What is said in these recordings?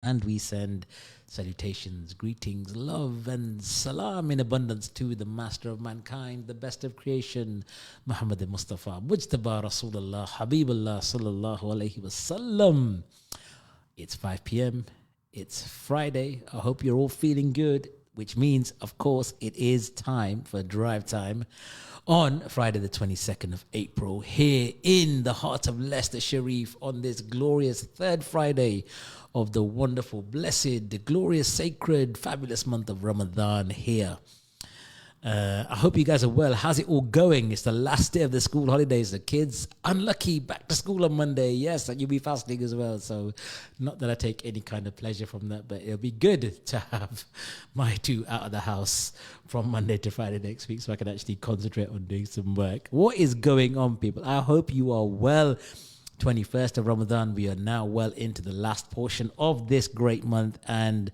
And we send salutations, greetings, love, and salam in abundance to the master of mankind, the best of creation, Muhammad Mustafa, Mujtaba Rasulullah, Habibullah Sallallahu Alaihi Wasallam. It's 5 p.m. It's Friday. I hope you're all feeling good, which means, of course, it is time for Drive Time on Friday the 22nd of April here in the heart of Leicester Sharif on this glorious third Friday of the wonderful, blessed, the glorious, sacred, fabulous month of Ramadan here. I hope you guys are well. How's it all going? It's the last day of the school holidays. The kids, unlucky, back to school on Monday. Yes, and you'll be fasting as well. So not that I take any kind of pleasure from that, but it'll be good to have my two out of the house from Monday to Friday next week so I can actually concentrate on doing some work. What is going on, people? I hope you are well. 21st of Ramadan, we are now well into the last portion of this great month, and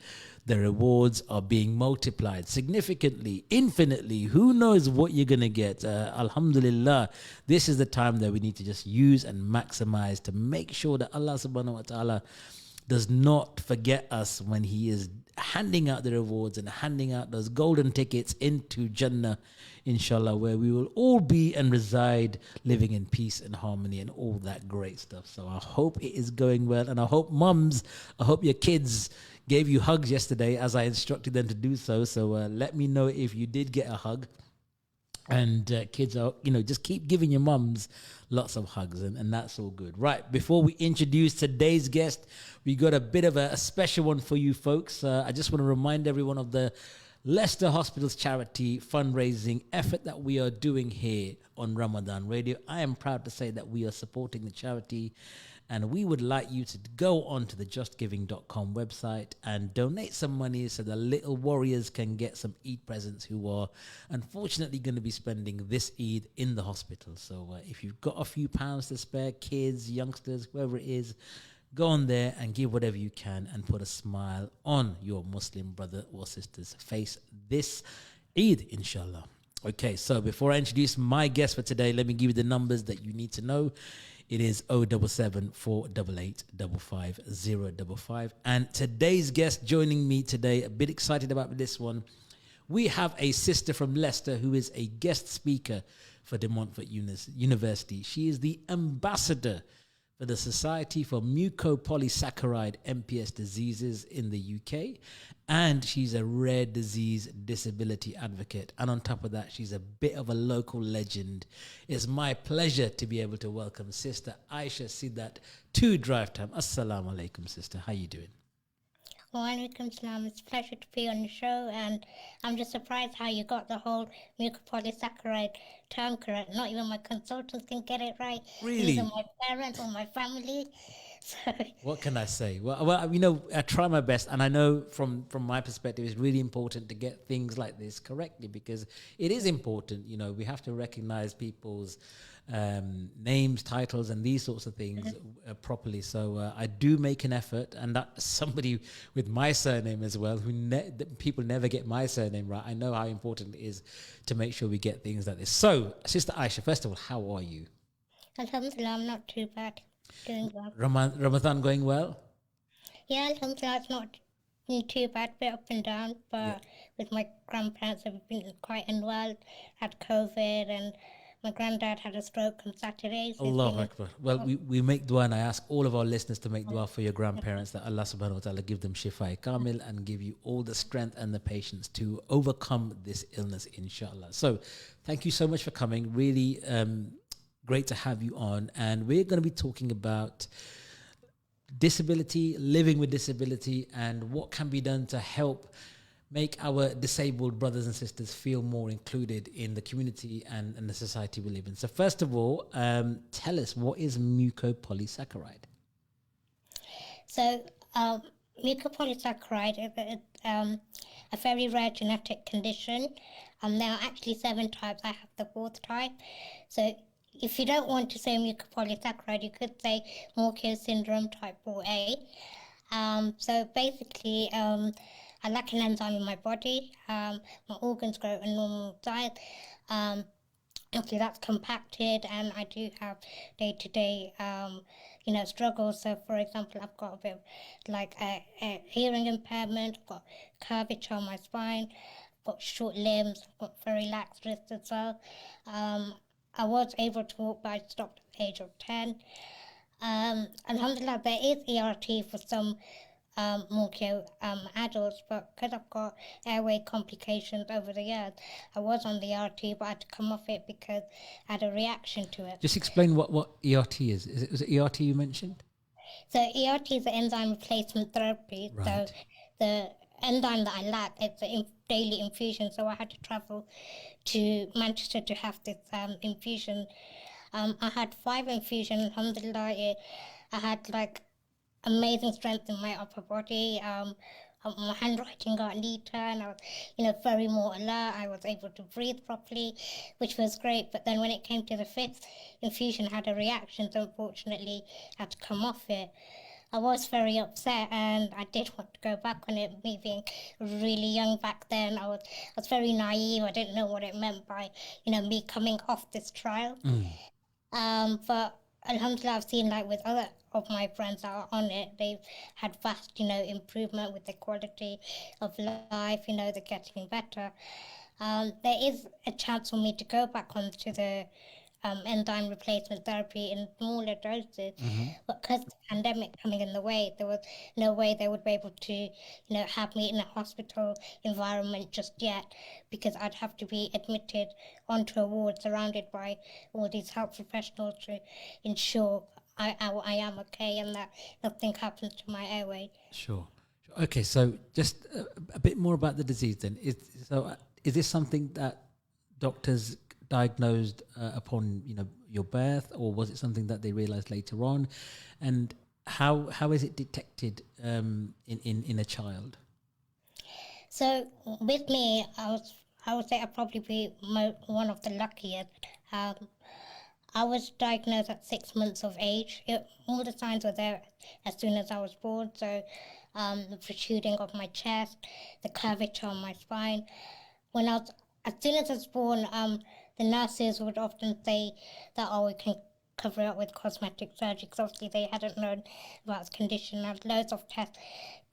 the rewards are being multiplied significantly, infinitely. Who knows what you're going to get? Alhamdulillah, this is the time that we need to just use and maximize to make sure that Allah subhanahu wa ta'ala does not forget us when he is handing out the rewards and handing out those golden tickets into Jannah, inshallah, where we will all be and reside living in peace and harmony and all that great stuff. So I hope it is going well, and I hope mums, I hope your kids gave you hugs yesterday as I instructed them to do so. So let me know if you did get a hug. And kids are, just keep giving your mums lots of hugs, and that's all good. Right, before we introduce today's guest, we got a bit of a special one for you folks. I just want to remind everyone of the Leicester Hospitals charity fundraising effort that we are doing here on Ramadan Radio. I am proud to say that we are supporting the charity, and we would like you to go on to the justgiving.com website and donate some money so the little warriors can get some Eid presents who are unfortunately going to be spending this Eid in the hospital. So if you've got a few pounds to spare, kids, youngsters, whoever it is, go on there and give whatever you can and put a smile on your Muslim brother or sister's face this Eid, inshallah. Okay, so before I introduce my guest for today, let me give you the numbers that you need to know. It is 077 488 55055. And today's guest joining me today, a bit excited about this one. We have a sister from Leicester who is a guest speaker for Demontfort University. She is the ambassador for the Society for Mucopolysaccharide MPS diseases in the UK, and she's a rare disease disability advocate. And on top of that, she's a bit of a local legend. It's my pleasure to be able to welcome Sister Aisha Seedat to Drive Time. Assalamu alaikum, sister. How you doing? Walaikum salam. It's a pleasure to be on the show, and I'm just surprised how you got the whole mucopolysaccharide term correct. Not even my consultants can get it right. Really? Neither my parents or my family. So what can I say? Well, I try my best, and I know from my perspective, it's really important to get things like this correctly because it is important. We have to recognize people's names, titles, and these sorts of things properly. So I do make an effort, and that somebody with my surname as well, who people never get my surname right. I know how important it is to make sure we get things like this. So, Sister Aisha, first of all, how are you? Alhamdulillah, I'm not too bad. Doing well. Ramadan going well? Yeah, Alhamdulillah, it's not too bad, bit up and down, but with my grandparents, I've been quite unwell, had COVID, and my granddad had a stroke on Saturday. So Allahu Akbar. Well, we make dua, and I ask all of our listeners to make dua for your grandparents, that Allah subhanahu wa ta'ala give them shifa kamil and give you all the strength and the patience to overcome this illness, inshallah. So thank you so much for coming. Really great to have you on. And we're going to be talking about disability, living with disability, and what can be done to help make our disabled brothers and sisters feel more included in the community and the society we live in. So first of all, tell us, what is mucopolysaccharide? So mucopolysaccharide is a very rare genetic condition. There are actually 7 types. I have the 4th type. So if you don't want to say mucopolysaccharide, you could say Morquio syndrome type 4A. So basically, I lack an enzyme in my body. My organs grow a normal size. Obviously, that's compacted, and I do have day-to-day struggles. So, for example, I've got a bit of like a hearing impairment, I've got curvature on my spine, I've got short limbs, I've got very lax wrists as well. I was able to walk, but I stopped at the age of 10. Alhamdulillah, there is ERT for some more adults, but because I've got airway complications over the years, I was on the ERT, but I had to come off it because I had a reaction to it. Just explain what ERT is. Was it ERT you mentioned? So ERT is the enzyme replacement therapy. Right. So the enzyme that I lack, it's a daily infusion. So I had to travel to Manchester to have this infusion. I had 5 infusions. Alhamdulillah, I had like amazing strength in my upper body. My handwriting got neater, and I was, very more alert. I was able to breathe properly, which was great. But then when it came to the 5th infusion, I had a reaction, so unfortunately I had to come off it. I was very upset, and I did want to go back on it. Me being really young back then, I was very naive. I didn't know what it meant by, me coming off this trial. But alhamdulillah, I've seen like with other of my friends that are on it, they've had vast, improvement with the quality of life. They're getting better. There is a chance for me to go back onto the enzyme replacement therapy in smaller doses, but because the pandemic coming in the way, there was no way they would be able to, have me in a hospital environment just yet, because I'd have to be admitted onto a ward surrounded by all these health professionals to ensure I am okay and that nothing happens to my airway. Sure. Okay, so just a bit more about the disease then. Is this something that doctors diagnosed upon your birth, or was it something that they realized later on? And how is it detected in a child? So with me, I would say I'd probably be one of the luckiest. I was diagnosed at 6 months of age. All the signs were there as soon as I was born. So the protruding of my chest, the curvature on my spine. As soon as I was born, the nurses would often say that, we can cover it up with cosmetic surgery, because obviously they hadn't known about this condition. I had loads of tests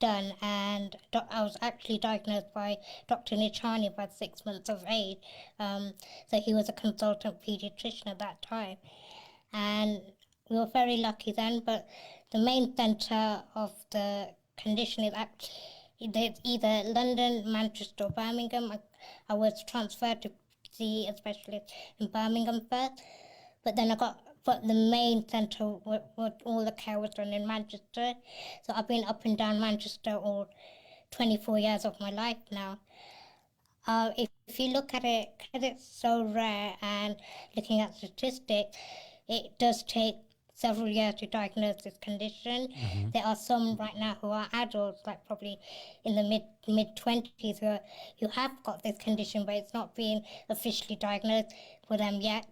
done, and I was actually diagnosed by Dr. Nichani by 6 months of age. So he was a consultant pediatrician at that time. And we were very lucky then, but the main centre of the condition is actually either London, Manchester or Birmingham. I was transferred to see a specialist in Birmingham first, but then but the main centre where all the care was done in Manchester. So I've been up and down Manchester all 24 years of my life now. If you look at it, because it's so rare, and looking at statistics, it does take several years to diagnose this condition. There are some right now who are adults, like probably in the mid-20s, who have got this condition, but it's not being officially diagnosed for them yet.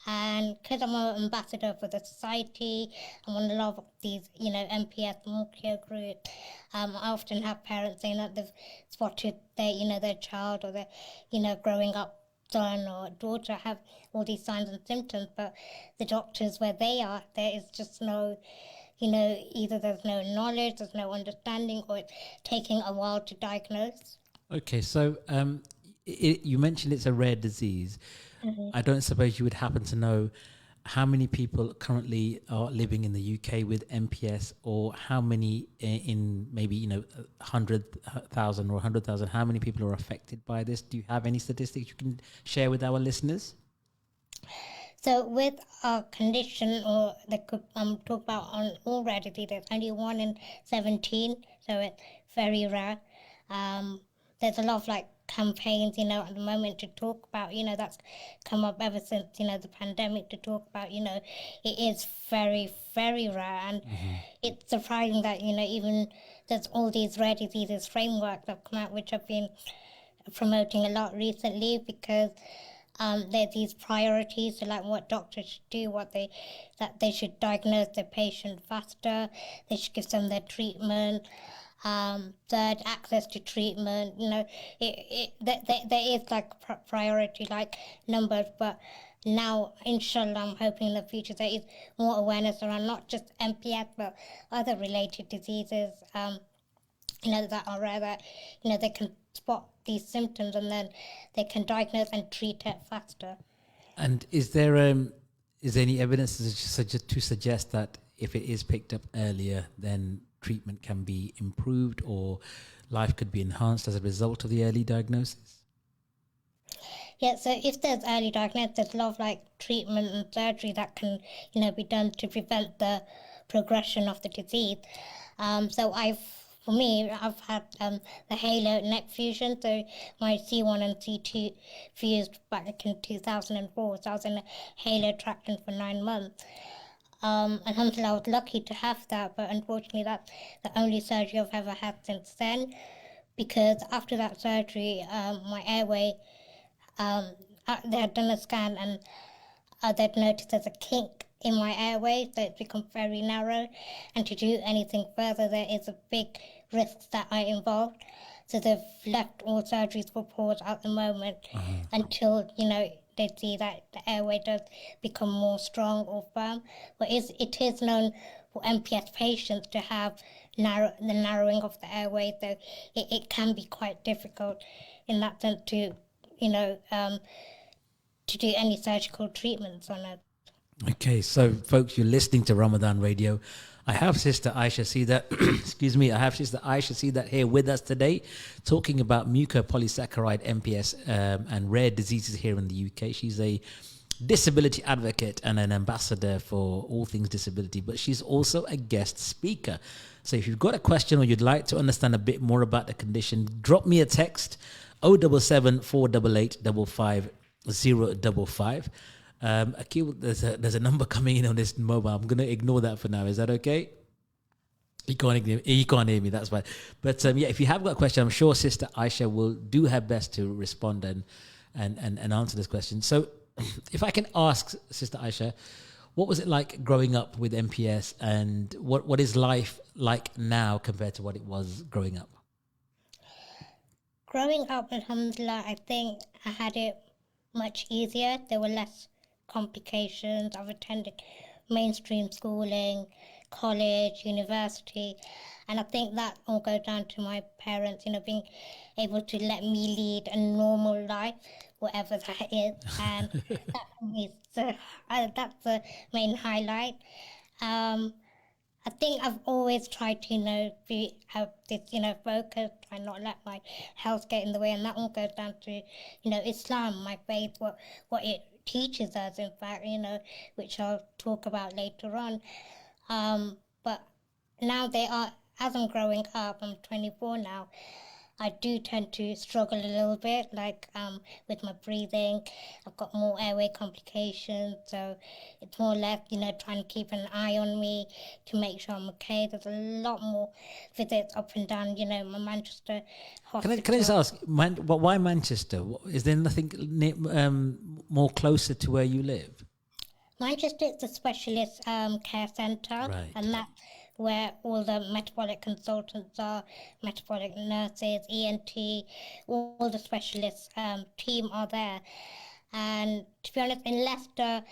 And because I'm an ambassador for the society, I'm on a lot of these, MPS Mucopolysaccharide groups. I often have parents saying that they've spotted their child or their, growing up son or daughter have all these signs and symptoms, but the doctors where they are, there is just no, either there's no knowledge, there's no understanding, or it's taking a while to diagnose. Okay, so you mentioned it's a rare disease. I don't suppose you would happen to know how many people currently are living in the UK with MPS, or how many in maybe 100,000 or 100,000, how many people are affected by this? Do you have any statistics you can share with our listeners? So with a condition, or talk about on all rare disease, there's only 1 in 17, so it's very rare. There's a lot of campaigns, at the moment to talk about, that's come up ever since, the pandemic, to talk about, it is very, very rare. And it's surprising that, even there's all these rare diseases frameworks that have come out, which have been promoting a lot recently, because there's these priorities, so what doctors should do, that they should diagnose their patient faster, they should give them their treatment, third, access to treatment. There is priority numbers, but now, inshallah, I'm hoping in the future there is more awareness around not just MPS but other related diseases, that are rather, they can spot these symptoms and then they can diagnose and treat it faster. And is there any evidence to suggest that if it is picked up earlier, then treatment can be improved or life could be enhanced as a result of the early diagnosis? Yeah, so if there's early diagnosis, there's a lot of treatment and surgery that can, be done to prevent the progression of the disease. So I've had the halo neck fusion. So my C1 and C2 fused back in 2004. So I was in a halo traction for 9 months. Alhamdulillah, I was lucky to have that, but unfortunately that's the only surgery I've ever had since then. Because after that surgery, my airway, they had done a scan and they'd noticed there's a kink in my airway, so it's become very narrow. And to do anything further, there is a big risk that are involved. So they've left all surgeries for pause at the moment until, they see that the airway does become more strong or firm. But it is known for MPS patients to have the narrowing of the airway, so it can be quite difficult in that sense to do any surgical treatments on it. Okay, so folks, you're listening to Ramadan Radio. I have Sister Aisha Seedat, excuse me, I have Sister Aisha Seedat here with us today, talking about mucopolysaccharide, MPS, and rare diseases here in the UK. She's a disability advocate and an ambassador for all things disability, but she's also a guest speaker. So if you've got a question or you'd like to understand a bit more about the condition, drop me a text, 077 488 55055. Akil, there's a number coming in on this mobile. I'm going to ignore that for now. Is that okay? You can't hear me. That's fine. But if you have got a question, I'm sure Sister Aisha will do her best to respond and answer this question. So if I can ask Sister Aisha, what was it like growing up with MPS, and what is life like now compared to what it was growing up? Growing up, alhamdulillah, I think I had it much easier. There were less complications. I've attended mainstream schooling, college, university, and I think that all goes down to my parents, being able to let me lead a normal life, whatever that is, and that's the main highlight. I think I've always tried to, have this, focus, try not let my health get in the way, and that all goes down to, Islam, my faith, what it teaches us, in fact, which I'll talk about later on. But now as I'm growing up, I'm 24 now, I do tend to struggle a little bit, with my breathing. I've got more airway complications, so it's more or less, trying to keep an eye on me to make sure I'm okay. There's a lot more visits up and down, my Manchester hospital. Can I just ask, why Manchester? Is there nothing more closer to where you live? Manchester is a specialist care centre, right, and that's where all the metabolic consultants are, metabolic nurses, ENT, all the specialist team are there. And to be honest, in Leicester,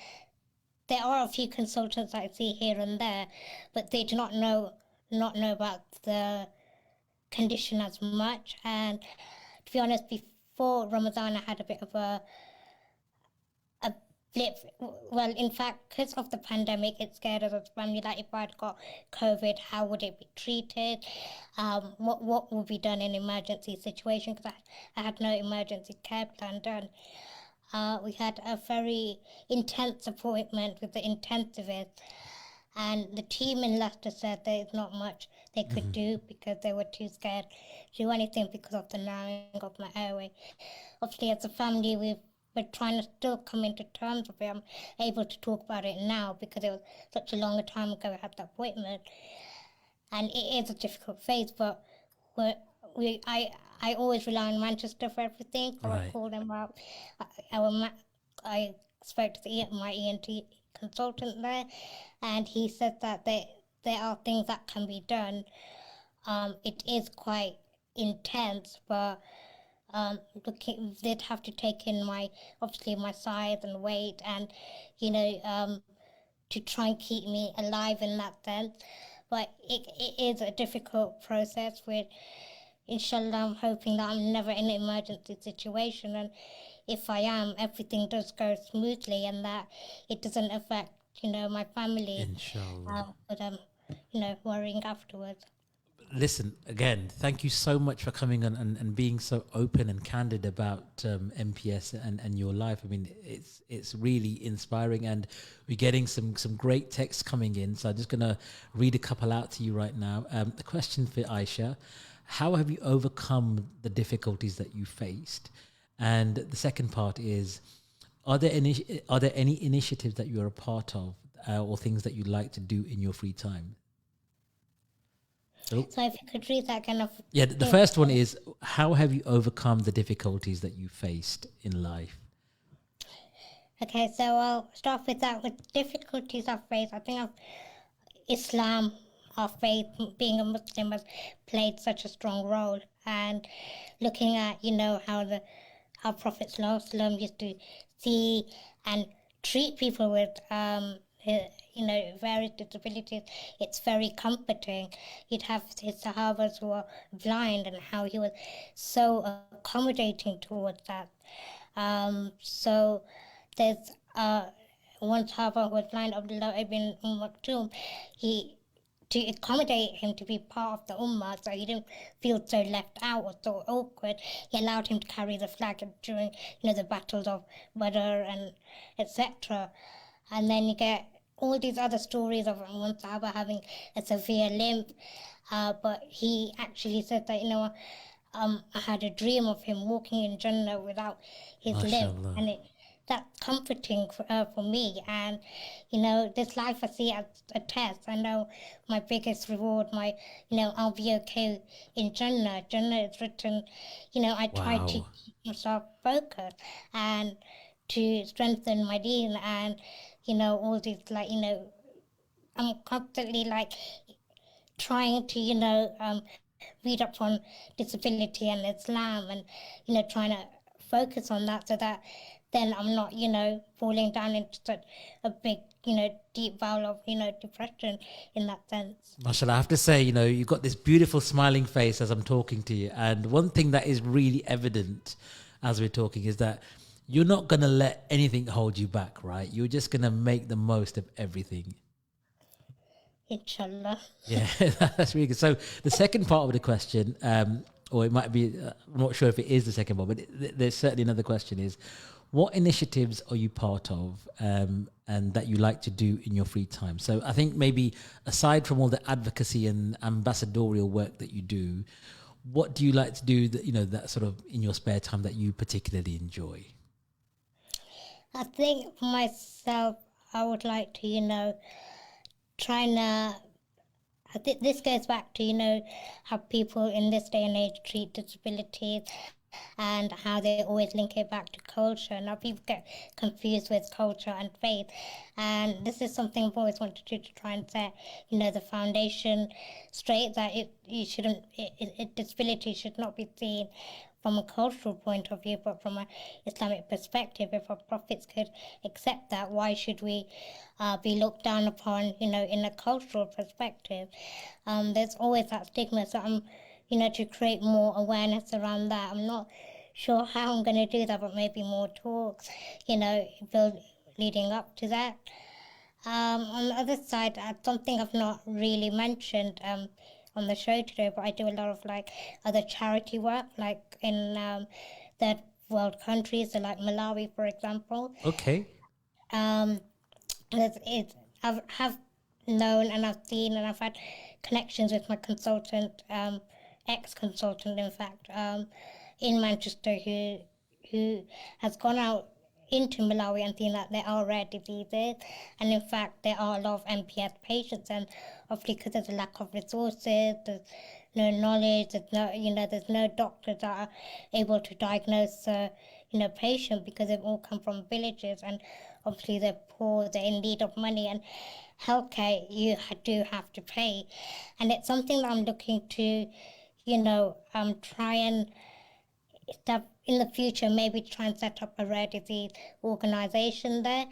there are a few consultants I see here and there, but they do not know about the condition as much. And to be honest, before Ramadan, I had a bit of a blip. Well, in fact, because of the pandemic, it scared us as a family that if I'd got COVID, how would it be treated? What would be done in emergency situation? Because I had no emergency care plan done. We had a very intense appointment with the intensivist, and the team in Leicester said there is not much they could do because they were too scared to do anything because of the narrowing of my airway. Obviously, as a family, we're trying to still come into terms with it. I'm able to talk about it now because it was such a long time ago I had that appointment. And it is a difficult phase, but I always rely on Manchester for everything. So I call them up. I spoke to my ENT consultant there, and he said that there are things that can be done. It is quite intense, but they'd have to take in obviously my size and weight, and you know, to try and keep me alive in that sense. But it is a difficult process with, inshallah, I'm hoping that I'm never in an emergency situation, and if I am, everything does go smoothly and that it doesn't affect, you know, my family. Inshallah. But you know, worrying afterwards. Listen, again, thank you so much for coming on and being so open and candid about MPS and your life. I mean, it's really inspiring, and we're getting some great texts coming in. So I'm just going to read a couple out to you right now. The question for Aisha: how have you overcome the difficulties that you faced? And the second part is: are there any initiatives that you're a part of, or things that you'd like to do in your free time? So if you could read that kind of... Yeah, the first one is, how have you overcome the difficulties that you faced in life? Okay, so I'll start with that. With difficulties I've faced, I think Islam, our faith, being a Muslim, has played such a strong role. And looking at, you know, how our Prophet ﷺ used to see and treat people with you know, various disabilities, it's very comforting. You'd have his Sahabas who are blind, and how he was so accommodating towards that. So there's one Sahaba who was blind, Abdullah ibn Maktoum. To accommodate him to be part of the Ummah, so he didn't feel so left out or so awkward, he allowed him to carry the flag during, you know, the battles of Badr and etc. And then you get all these other stories of one Sahaba having a severe limp, but he actually said that, you know, I had a dream of him walking in Jannah without his limp, and that's comforting for me. And you know, this life I see as a test. I know my biggest reward, I'll be okay in Jannah. Jannah is written. You know, I try to keep myself focused and to strengthen my deen, and you know, all these, like, you know, I'm constantly like trying to, you know, read up on disability and Islam, and you know, trying to focus on that, so that then I'm not, you know, falling down into such a big, you know, deep vale of, you know, depression in that sense. MashaAllah, I have to say, you know, you've got this beautiful smiling face as I'm talking to you. And one thing that is really evident as we're talking is that you're not going to let anything hold you back, right? You're just going to make the most of everything. Inshallah. Yeah, that's really good. So the second part of the question, or it might be, I'm not sure if it is the second one, but there's certainly another question is, what initiatives are you part of and that you like to do in your free time? So I think maybe aside from all the advocacy and ambassadorial work that you do, what do you like to do that, you know, that sort of in your spare time that you particularly enjoy? I think for myself, I would like to, you know, I think this goes back to, you know, how people in this day and age treat disabilities, and how they always link it back to culture. Now people get confused with culture and faith, and this is something I've always wanted to do, to try and set, you know, the foundation straight, that disability should not be seen from a cultural point of view, but from an Islamic perspective. If our prophets could accept that, why should we be looked down upon, you know, in a cultural perspective? There's always that stigma, so I'm, you know, to create more awareness around that. I'm not sure how I'm going to do that, but maybe more talks, you know, leading up to that. On the other side, something I've not really mentioned on the show today, but I do a lot of like other charity work, like in third world countries, so like Malawi, for example. Okay. I have known and I've seen and I've had connections with my consultant, ex-consultant, in fact, in Manchester, who has gone out into Malawi and seen that there are rare diseases, and in fact there are a lot of MPS patients, and obviously because there's a lack of resources, there's no knowledge, there's no doctors that are able to diagnose patient, because they've all come from villages, and obviously they're poor, they're in need of money, and healthcare you do have to pay. And it's something that I'm looking to try and in the future maybe try and set up a rare disease organisation there,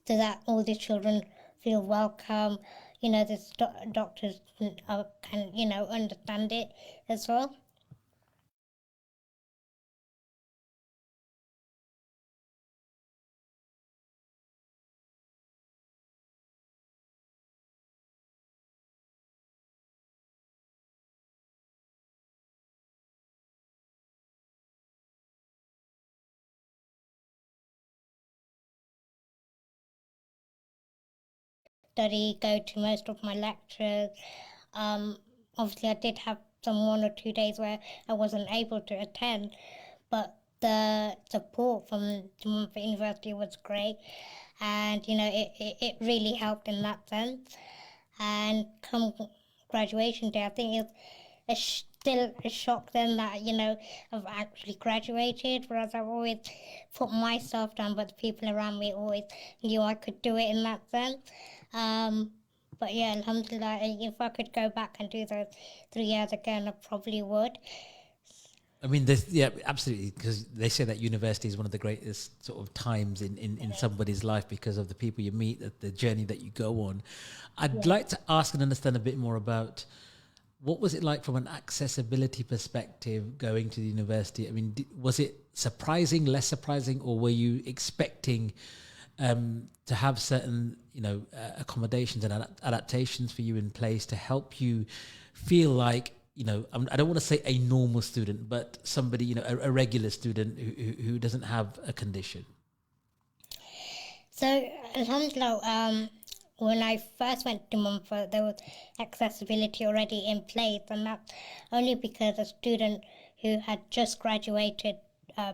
so that all the children feel welcome. The doctors can understand it as well. Study, go to most of my lectures. Obviously, I did have some 1 or 2 days where I wasn't able to attend, but the support from Demontfort University was great, and it really helped in that sense. And come graduation day, I think it's still a shock then that I've actually graduated, whereas I've always put myself down, but the people around me always knew I could do it in that sense. But yeah, alhamdulillah, if I could go back and do those 3 years again, I probably would. I mean, yeah, absolutely, because they say that university is one of the greatest sort of times in somebody's life because of the people you meet, the journey that you go on. I'd like to ask and understand a bit more about what was it like from an accessibility perspective going to the university? I mean, was it surprising, less surprising, or were you expecting to have certain, accommodations and adaptations for you in place to help you feel like, I don't want to say a normal student, but somebody, a regular student who doesn't have a condition? So, alhamdulillah, when I first went to Demontfort, there was accessibility already in place, and that's only because a student who had just graduated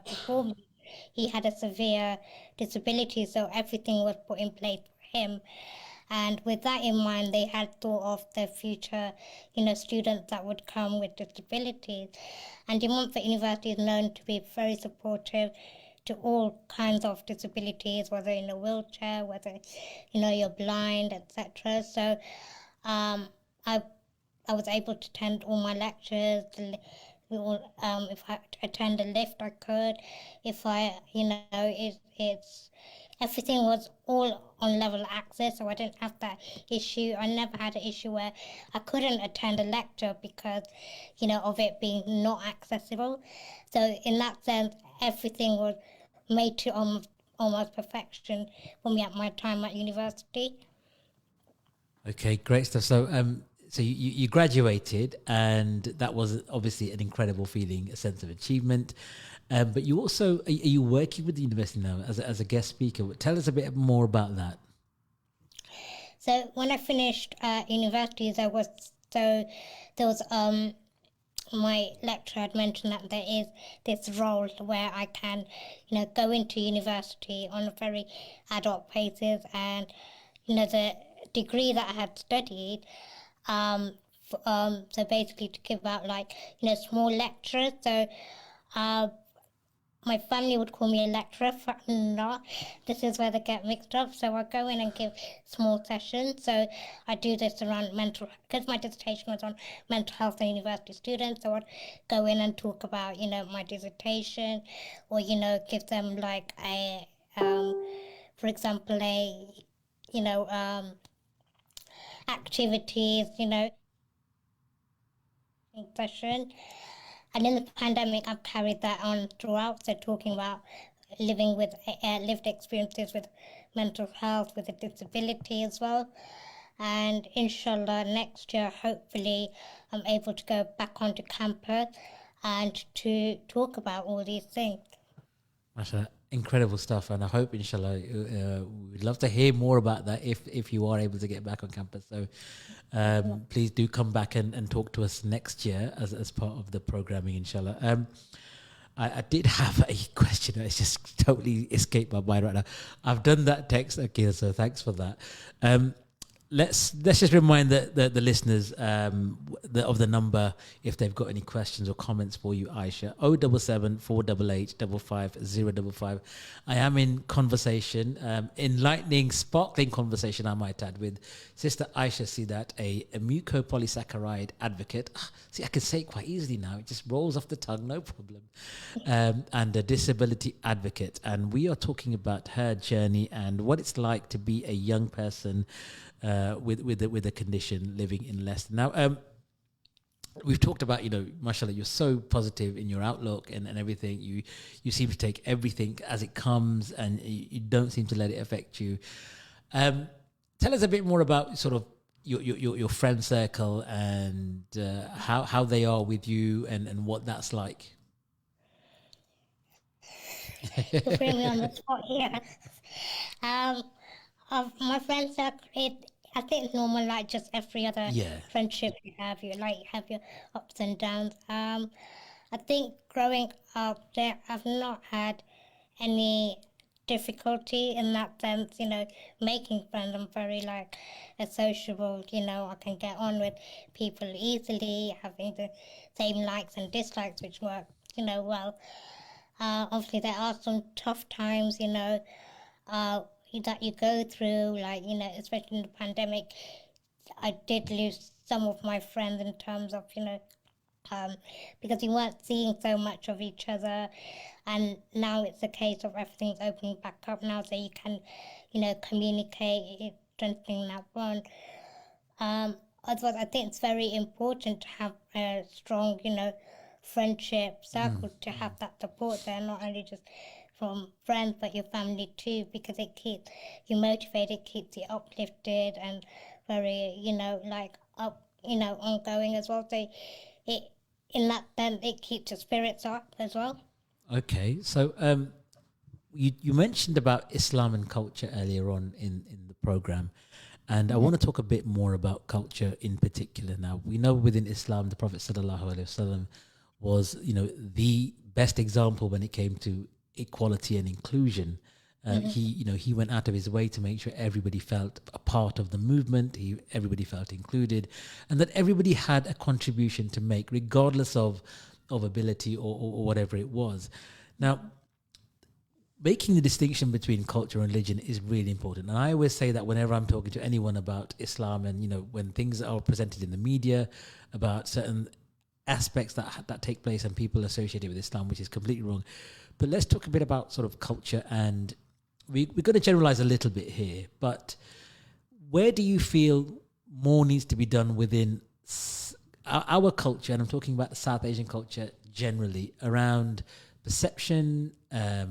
before me, he had a severe disability, so everything was put in place for him. And with that in mind, they had thought of the future, students that would come with disabilities. And Demontfort University is known to be very supportive to all kinds of disabilities, whether in a wheelchair, whether you're blind, etc. So I was able to attend all my lectures. If I had to attend a lift, I could. If I, it's everything was all on level access, so I didn't have that issue. I never had an issue where I couldn't attend a lecture because, of it being not accessible. So in that sense, everything was made to almost perfection for me at my time at university. Okay, great stuff. So you graduated, and that was obviously an incredible feeling, a sense of achievement. But you also are you working with the university now as a guest speaker? Tell us a bit more about that. So when I finished university, there was my lecturer had mentioned that there is this role where I can, go into university on a very ad hoc basis, and the degree that I had studied. So basically to give out small lectures. So my family would call me a lecturer, but not. This is where they get mixed up. So I go in and give small sessions. So I do this around because my dissertation was on mental health and university students. So I'd go in and talk about, my dissertation, or, give them for example, activities, session. And in the pandemic, I've carried that on throughout. So talking about living with lived experiences with mental health, with a disability as well. And inshallah, next year, hopefully, I'm able to go back onto campus and to talk about all these things. Mashallah, incredible stuff, and I hope, inshallah, we'd love to hear more about that if you are able to get back on campus. So please do come back and talk to us next year as part of the programming, inshallah. I did have a question. It's just totally escaped my mind right now. I've done that text, okay, so thanks for that. let's just remind the listeners of the number if they've got any questions or comments for you, Aisha. 077 488 55055. I am in conversation, enlightening, sparkling conversation, I might add, with Sister Aisha Seedat, a mucopolysaccharide advocate. See, I can say it quite easily now. It just rolls off the tongue, no problem. And a disability advocate. And we are talking about her journey and what it's like to be a young person with a condition living in Leicester. Now, we've talked about, mashallah, you're so positive in your outlook and everything. You seem to take everything as it comes, and you don't seem to let it affect you. Tell us a bit more about sort of your friend circle and how they are with you and what that's like. You're putting me on the spot here. Of my friend circle, I think it's normal, like just every other friendship you have your ups and downs. I think growing up there, I've not had any difficulty in that sense, making friends. I'm very a sociable, I can get on with people easily, having the same likes and dislikes, which work, well. Obviously there are some tough times, that you go through, especially in the pandemic. I did lose some of my friends in terms of, because we weren't seeing so much of each other, and now it's a case of everything's opening back up now, so you can, communicate, strengthening that bond. Otherwise, I think it's very important to have a strong, friendship circle, to have that support there, not only just from friends but your family too, because it keeps you motivated, keeps you uplifted and very, ongoing as well. So it, in that sense, it keeps your spirits up as well. Okay, so you mentioned about Islam and culture earlier on in the program, and I want to talk a bit more about culture in particular. Now, we know within Islam, the Prophet ﷺ was, the best example when it came to equality and inclusion. He went out of his way to make sure everybody felt a part of the movement. Everybody felt included, and that everybody had a contribution to make, regardless of ability or whatever it was. Now, making the distinction between culture and religion is really important. And I always say that whenever I'm talking to anyone about Islam, and when things are presented in the media about certain aspects that take place and people associated with Islam, which is completely wrong. But let's talk a bit about sort of culture, and we're going to generalize a little bit here, but where do you feel more needs to be done within our culture, and I'm talking about the South Asian culture generally, around perception,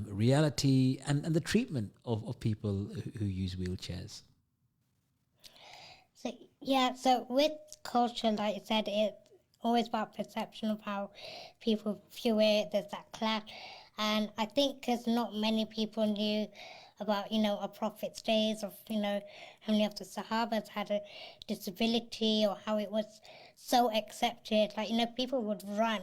reality, and the treatment of people who use wheelchairs? So with culture, like you said, it's always about perception of how people view it. There's that clash. And I think because not many people knew about, a Prophet's days of, how many of the Sahabas had a disability, or how it was so accepted. People would run.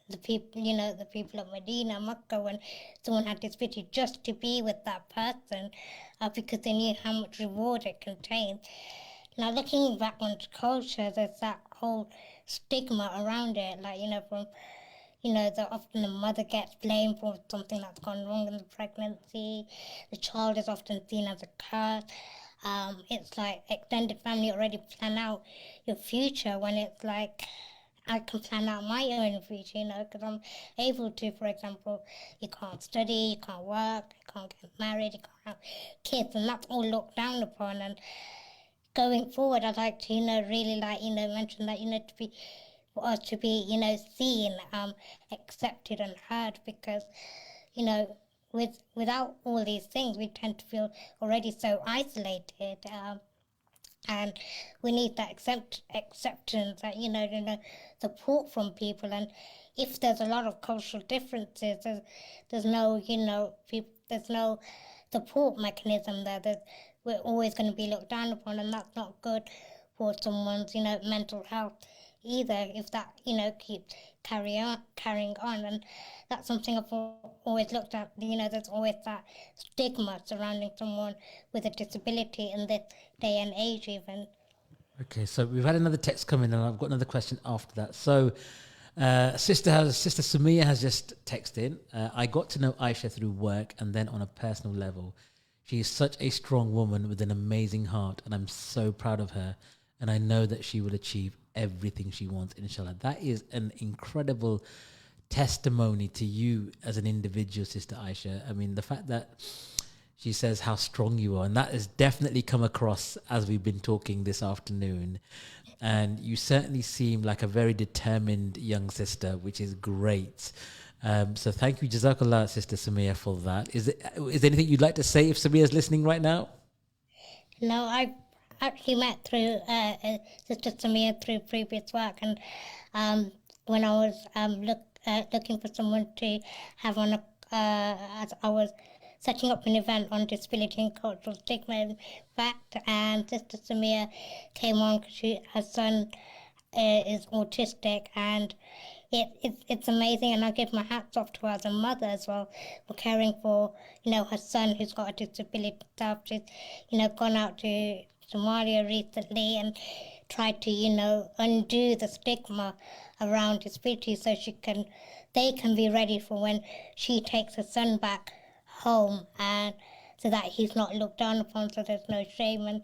The people of Medina, Makkah, when someone had disability, just to be with that person, because they knew how much reward it contained. Now, looking back on culture, there's that whole stigma around it, from often the mother gets blamed for something that's gone wrong in the pregnancy. The child is often seen as a curse. It's like extended family already plan out your future, when it's like, I can plan out my own future, because I'm able to. For example, you can't study, you can't work, you can't get married, you can't have kids, and that's all looked down upon. And going forward, I'd like to, really mention that, to be, for us to be, seen, accepted and heard, because, without all these things, we tend to feel already so isolated, and we need that acceptance, that, support from people. And if there's a lot of cultural differences, there's no, there's no support mechanism there. We're always going to be looked down upon, and that's not good for someone's, mental health. either if that, keeps carrying on. And that's something I've always looked at. There's always that stigma surrounding someone with a disability in this day and age even. Okay, so we've had another text come in, and I've got another question after that. So, Sister Sumia has just texted. I got to know Aisha through work and then on a personal level. She is such a strong woman with an amazing heart, and I'm so proud of her. And I know that she will achieve everything she wants, inshallah. That is an incredible testimony to you as an individual, Sister Aisha. I mean, the fact that she says how strong you are, and that has definitely come across as we've been talking this afternoon. And you certainly seem like a very determined young sister, which is great. So thank you, Jazakallah, Sister Samia, for that. Is there anything you'd like to say if Samia's listening right now? No, I actually met through Sister Samia through previous work, and when I was looking for someone to have on as I was setting up an event on disability and cultural stigma in fact, and Sister Samia came on because her son is autistic, and it's amazing, and I give my hats off to her as a mother as well for caring for her son who's got a disability herself. She's gone out to Somalia recently and tried to undo the stigma around disability so they can be ready for when she takes her son back home, and so that he's not looked down upon, so there's no shame. And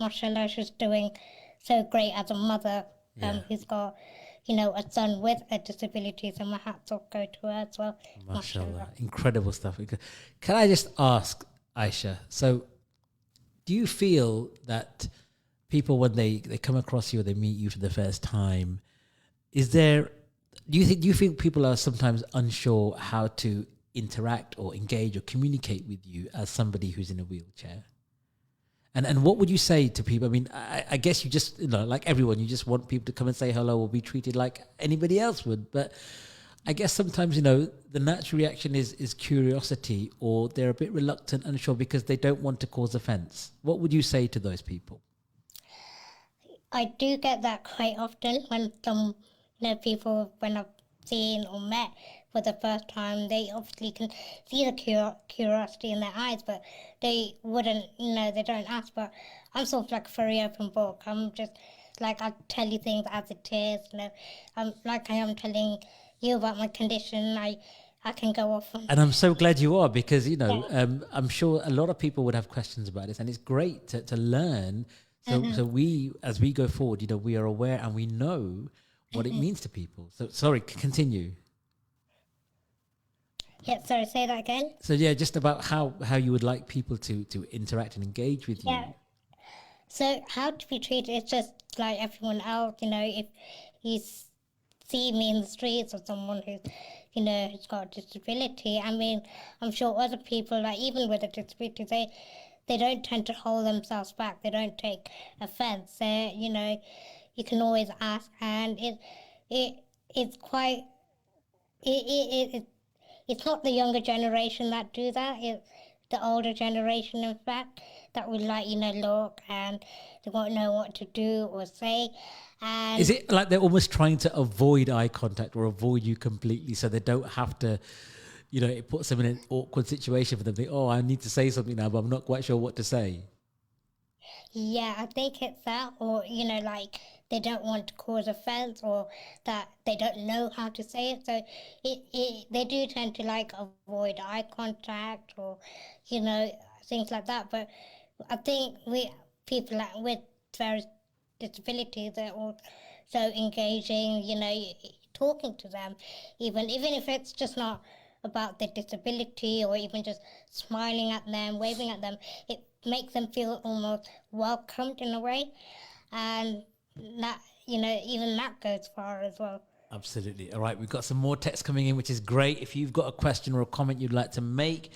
mashallah, she's doing so great as a mother who's got a son with a disability, so my hats off go to her as well. Mashallah. Incredible stuff. Can I just ask, Aisha, so do you feel that people, when they come across you or they meet you for the first time, do you feel people are sometimes unsure how to interact or engage or communicate with you as somebody who's in a wheelchair? And what would you say to people? I mean, I guess you just, like everyone, you just want people to come and say hello or be treated like anybody else would. But I guess sometimes, the natural reaction is curiosity, or they're a bit reluctant, unsure, because they don't want to cause offense. What would you say to those people? I do get that quite often when some people, when I've seen or met for the first time, they obviously can see the curiosity in their eyes, but they wouldn't, they don't ask. But I'm sort of like a very open book. I'm just like, I'll tell you things as it is. Like I am telling you about my condition. I can go off. And I'm so glad you are, because, I'm sure a lot of people would have questions about this, and it's great to learn. So we, as we go forward, we are aware and we know what it means to people. So, sorry, continue. Yeah, sorry, say that again. So, yeah, just about how you would like people to interact and engage with you. Yeah. So how to be treated, it's just like everyone else, if you see me in the streets or someone who's, who's got a disability, I mean, I'm sure other people, like even with a disability, they don't tend to hold themselves back. They don't take offense. You can always ask, and it's quite, it's not the younger generation that do that. It's the older generation, in fact, that would look, and they won't know what to do or say. And is it like they're almost trying to avoid eye contact or avoid you completely, so they don't have to, it puts them in an awkward situation for them. Think, I need to say something now, but I'm not quite sure what to say. Yeah, I think it's that, or they don't want to cause offense, or that they don't know how to say it. So they do tend to avoid eye contact, or things like that. But I think people with various disabilities, they're all so engaging. Talking to them, even if it's just not about their disability, or even just smiling at them, waving at them, it makes them feel almost welcomed in a way, and that even that goes far as well. Absolutely. All right, we've got some more text coming in, which is great. If you've got a question or a comment you'd like to make,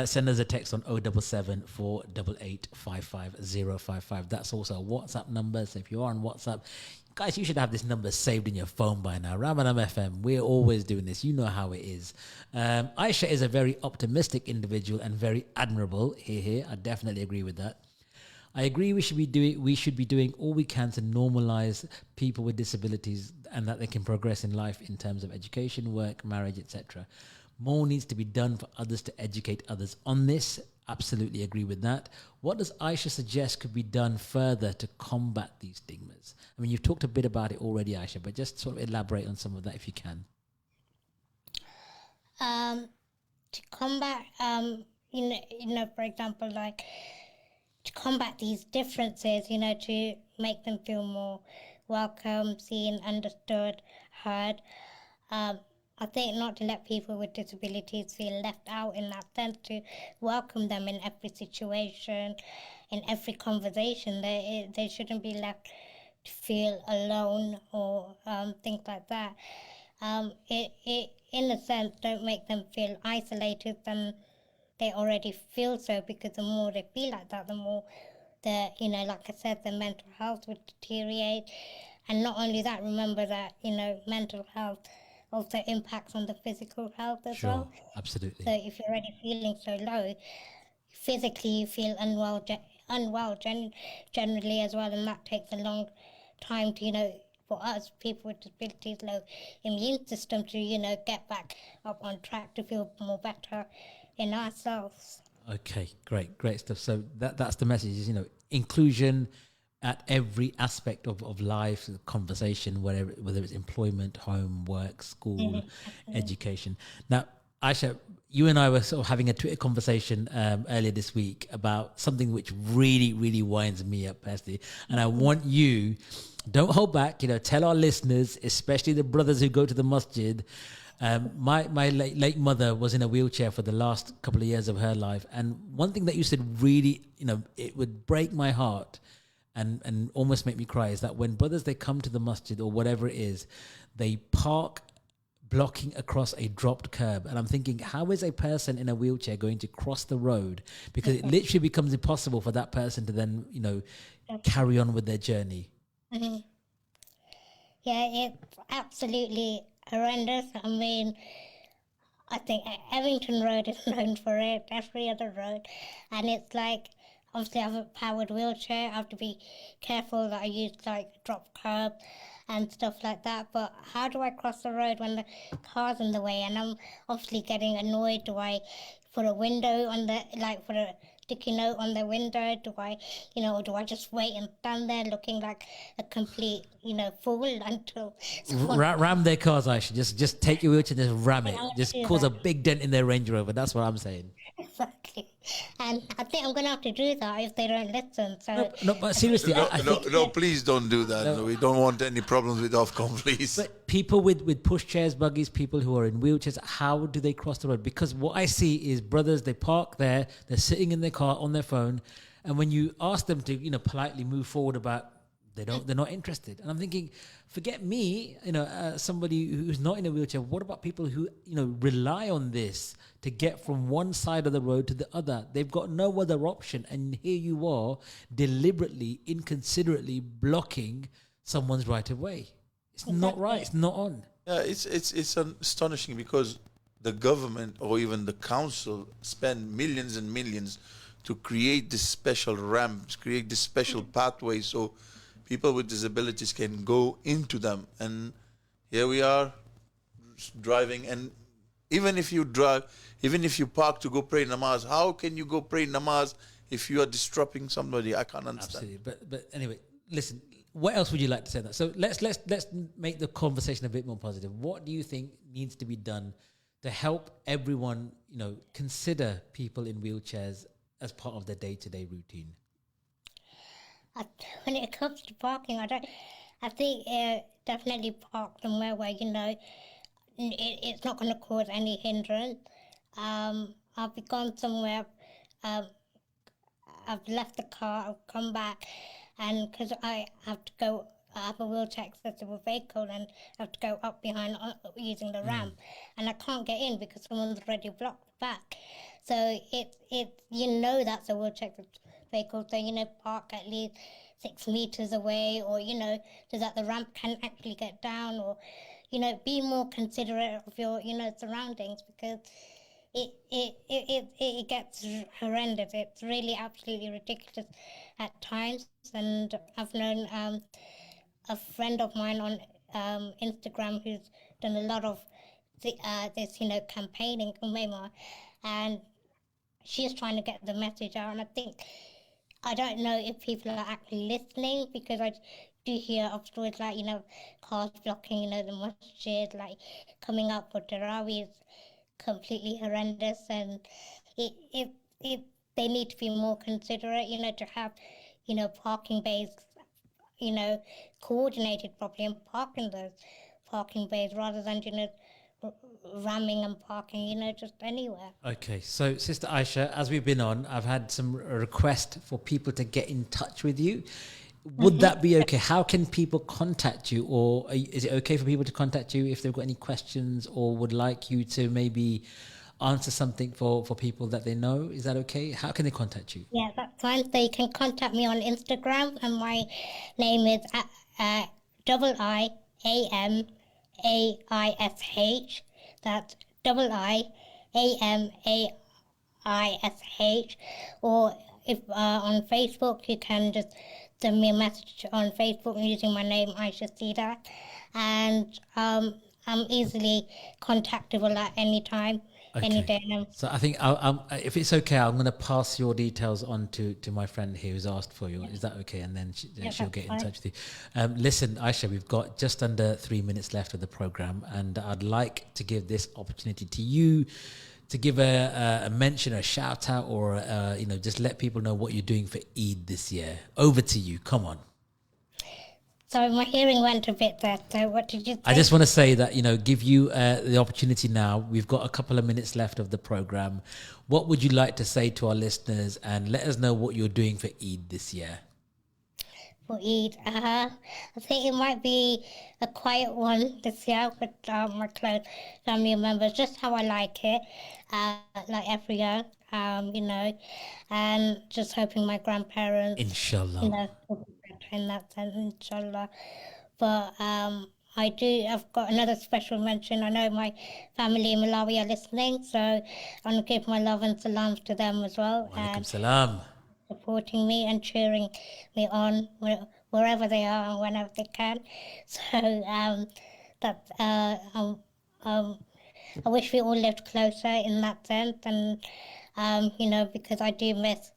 send us a text on 077 488 55055. That's also a WhatsApp number, so if you're on WhatsApp, guys, you should have this number saved in your phone by now. Ramadan FM, we're always doing this. You know how it is. Aisha is a very optimistic individual and very admirable. Here. I definitely agree with that. I agree. We should be doing all we can to normalize people with disabilities and that they can progress in life in terms of education, work, marriage, etc. More needs to be done for others to educate others on this. Absolutely agree with that. What does Aisha suggest could be done further to combat these stigmas? I mean, you've talked a bit about it already, Aisha, but just sort of elaborate on some of that if you can. To combat, for example, like to combat these differences, to make them feel more welcome, seen, understood, heard. I think not to let people with disabilities feel left out in that sense, to welcome them in every situation, in every conversation. They shouldn't be left to feel alone or things like that. In a sense, don't make them feel isolated than they already feel so, because the more they feel like that, the more like I said, their mental health would deteriorate. And not only that, remember that, mental health also impacts on the physical health as well. Absolutely. So if you're already feeling so low, physically you feel unwell generally as well, and that takes a long time to, for us, people with disabilities, low immune system, to, get back up on track to feel more better in ourselves. Okay, great stuff. So that's the message is, inclusion at every aspect of life, conversation, whether it's employment, home, work, school, education. Now, Aisha, you and I were sort of having a Twitter conversation earlier this week about something which really, really winds me up personally. And I want you, don't hold back, tell our listeners, especially the brothers who go to the masjid. My late mother was in a wheelchair for the last couple of years of her life. And one thing that you said really, it would break my heart and almost make me cry is that when brothers, they come to the masjid or whatever it is, they park blocking across a dropped curb. And I'm thinking, how is a person in a wheelchair going to cross the road? Because it literally becomes impossible for that person to then, carry on with their journey. Mm-hmm. Yeah, it's absolutely horrendous. I mean, I think Evington Road is known for it, every other road. And it's like, obviously I have a powered wheelchair. I have to be careful that I use like drop curb and stuff like that. But how do I cross the road when the car's in the way? And I'm obviously getting annoyed. Do I put a window on the, like put a sticky note on the window? Do I, or do I just wait and stand there looking like a complete, fool until ram their cars? I should just take your wheelchair and just ram it. Just cause a big dent in their Range Rover. That's what I'm saying. Exactly. And I think I'm going to have to do that if they don't listen. So no, but seriously, no, please don't do that. No, we don't want any problems with Ofcom, please. But people with push chairs, buggies, people who are in wheelchairs, how do they cross the road? Because what I see is brothers, they park there, they're sitting in their car on their phone, and when you ask them to, politely move forward about, they're not interested. And I'm thinking, forget me, somebody who's not in a wheelchair. What about people who, rely on this to get from one side of the road to the other? They've got no other option. And here you are deliberately, inconsiderately blocking someone's right of way. It's not right. It's not on. Yeah, it's astonishing because the government or even the council spend millions and millions to create this special ramps, create this special pathway so people with disabilities can go into them. And here we are driving. And even if you park to go pray namaz, how can you go pray namaz if you are disrupting somebody? I can't understand. Absolutely. But anyway, listen, what else would you like to say that? So let's make the conversation a bit more positive. What do you think needs to be done to help everyone, consider people in wheelchairs as part of their day-to-day routine? When it comes to parking, I think definitely park somewhere where, it's not going to cause any hindrance. I've gone somewhere, I've left the car, I've come back, and because I have a wheelchair accessible vehicle and I have to go up behind using the ramp, and I can't get in because someone's already blocked the back. So that's a wheelchair vehicle, so park at least 6 meters away, or so that the ramp can actually get down, or be more considerate of your surroundings, because it gets horrendous. It's really absolutely ridiculous at times. And I've known a friend of mine on Instagram who's done a lot of this, campaigning, and she's trying to get the message out. And I don't know if people are actually listening, because I do hear of stories like, cars blocking, the masjid, like coming up for Tarawih is completely horrendous. And it they need to be more considerate, to have, parking bays, coordinated properly and park in those parking bays rather than, ramming and parking, just anywhere. Okay, so Sister Aisha, as we've been on, I've had some request for people to get in touch with you. Would that be okay? How can people contact you? Or is it okay for people to contact you if they've got any questions or would like you to maybe answer something for people that they know? Is that okay? How can they contact you? Yeah, that's fine. So you can contact me on Instagram, and my name is IAMAISH. That's IAMAISH. Or if on Facebook, you can just send me a message on Facebook using my name, Aisha Seedat. And I'm easily contactable at any time. Okay. Any day. So I think if it's okay, I'm going to pass your details on to my friend here who's asked for you. Yeah. Is that okay? And then she'll get in touch with you. Listen, Aisha, we've got just under 3 minutes left of the program, and I'd like to give this opportunity to you to give a mention, a shout out, or just let people know what you're doing for Eid this year. Over to you. Come on. Sorry, my hearing went a bit there. So what did you say? I just want to say that, give you the opportunity now. We've got a couple of minutes left of the program. What would you like to say to our listeners, and let us know what you're doing for Eid this year? For Eid, I think it might be a quiet one this year with my close family members, just how I like it, like every year, and just hoping my grandparents, Inshallah. will be better in that sense, inshallah. But I've got another special mention. I know my family in Malawi are listening, so I want to give my love and salams to them as well. Wa alaikum salam. Supporting me and cheering me on wherever they are and whenever they can. So I wish we all lived closer in that sense, and because I do miss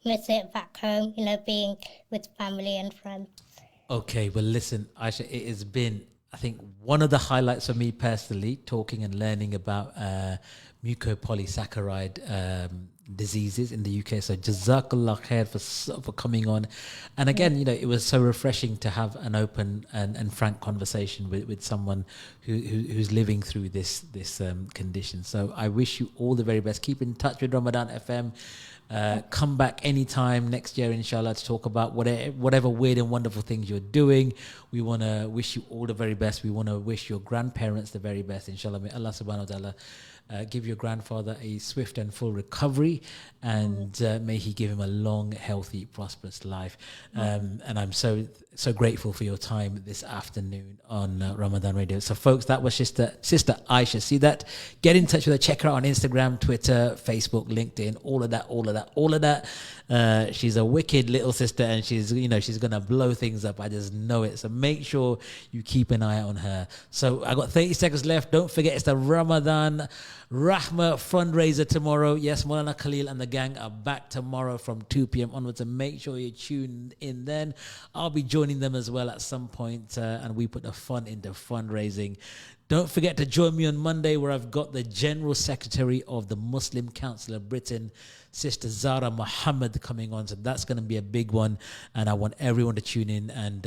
it back home, being with family and friends. Okay, well, listen, Aisha, it has been, I think, one of the highlights for me personally, talking and learning about mucopolysaccharide diseases in the UK. So Jazakallah khair for coming on. And again, it was so refreshing to have an open and frank conversation with someone who's living through this condition. So I wish you all the very best. Keep in touch with Ramadan FM. Come back anytime next year, inshallah, to talk about whatever weird and wonderful things you're doing. We want to wish you all the very best. We want to wish your grandparents the very best, inshallah. May Allah subhanahu wa ta'ala give your grandfather a swift and full recovery, and may he give him a long, healthy, prosperous life. And I'm so grateful for your time this afternoon on Ramadan Radio. So folks, that was Sister Aisha Seedat. Get in touch with her. Check her out on Instagram, Twitter, Facebook, LinkedIn, all of that. She's a wicked little sister, and she's going to blow things up. I just know it. So make sure you keep an eye on her. So I got 30 seconds left. Don't forget, it's the Ramadan Rahma fundraiser tomorrow. Yes, Maulana Khalil and the gang are back tomorrow from 2 p.m. onwards, and make sure you tune in then. I'll be joining them as well at some point, and we put the fun into fundraising. Don't forget to join me on Monday, where I've got the General Secretary of the Muslim Council of Britain, Sister Zara Muhammad, coming on. So that's going to be a big one, and I want everyone to tune in and